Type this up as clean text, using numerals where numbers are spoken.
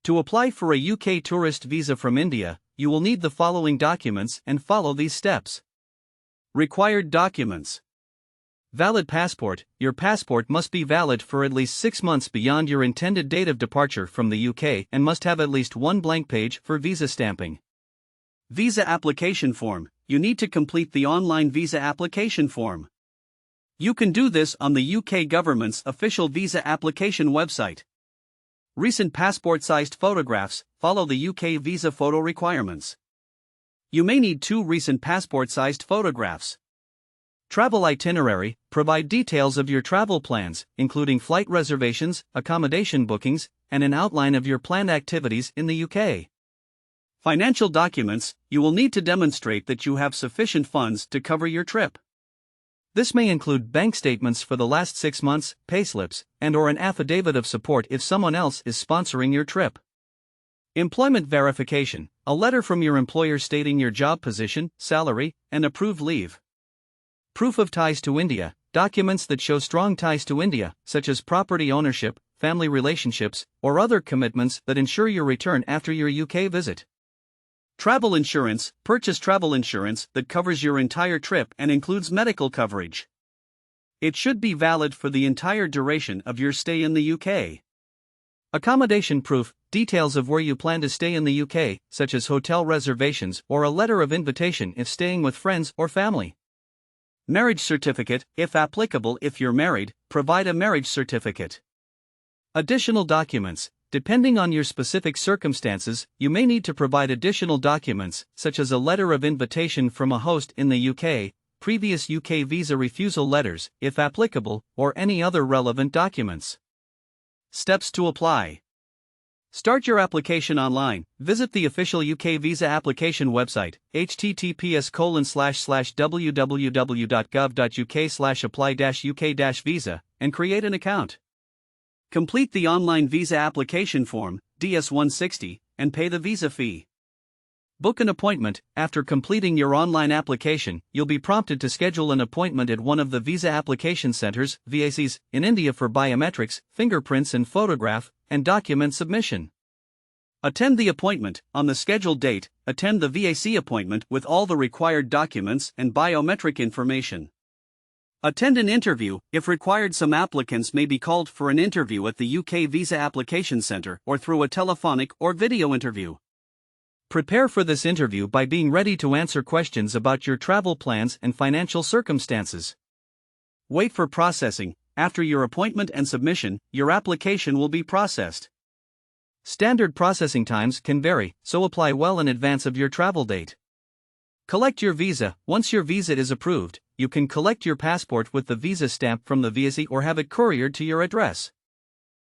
To apply for a UK tourist visa from India, you will need the following documents and follow these steps. Required documents. Valid passport. Your passport must be valid for at least 6 months beyond your intended date of departure from the UK and must have at least one blank page for visa stamping. Visa application form. You need to complete the online visa application form. You can do this on the UK government's official visa application website. Recent passport-sized photographs. Follow the UK visa photo requirements. You may need 2 recent passport-sized photographs. Travel itinerary. Provide details of your travel plans, including flight reservations, accommodation bookings, and an outline of your planned activities in the UK. Financial documents. You will need to demonstrate that you have sufficient funds to cover your trip. This may include bank statements for the last 6 months, payslips, and/or an affidavit of support if someone else is sponsoring your trip. Employment verification. A letter from your employer stating your job position, salary, and approved leave. Proof of ties to India. Documents that show strong ties to India, such as property ownership, family relationships, or other commitments that ensure your return after your UK visit. Travel insurance. Purchase travel insurance that covers your entire trip and includes medical coverage. It should be valid for the entire duration of your stay in the UK. Accommodation proof. Details of where you plan to stay in the UK, such as hotel reservations or a letter of invitation if staying with friends or family. Marriage certificate. If applicable, if you're married, provide a marriage certificate. Additional documents. Depending on your specific circumstances, you may need to provide additional documents, such as a letter of invitation from a host in the UK, previous UK visa refusal letters, if applicable, or any other relevant documents. Steps to apply. Start your application online. Visit the official UK visa application website, https://www.gov.uk/apply-uk-visa, and create an account. Complete the online visa application form, DS-160, and pay the visa fee. Book an appointment. After completing your online application, you'll be prompted to schedule an appointment at one of the visa application centers, VACs, in India for biometrics, fingerprints and photograph, and document submission. Attend the appointment. On the scheduled date, attend the VAC appointment with all the required documents and biometric information. Attend an interview. If required, some applicants may be called for an interview at the UK Visa Application Centre or through a telephonic or video interview. Prepare for this interview by being ready to answer questions about your travel plans and financial circumstances. Wait for processing. After your appointment and submission, your application will be processed. Standard processing times can vary, so apply well in advance of your travel date. Collect your visa. Once your visa is approved, you can collect your passport with the visa stamp from the VAC or have it couriered to your address.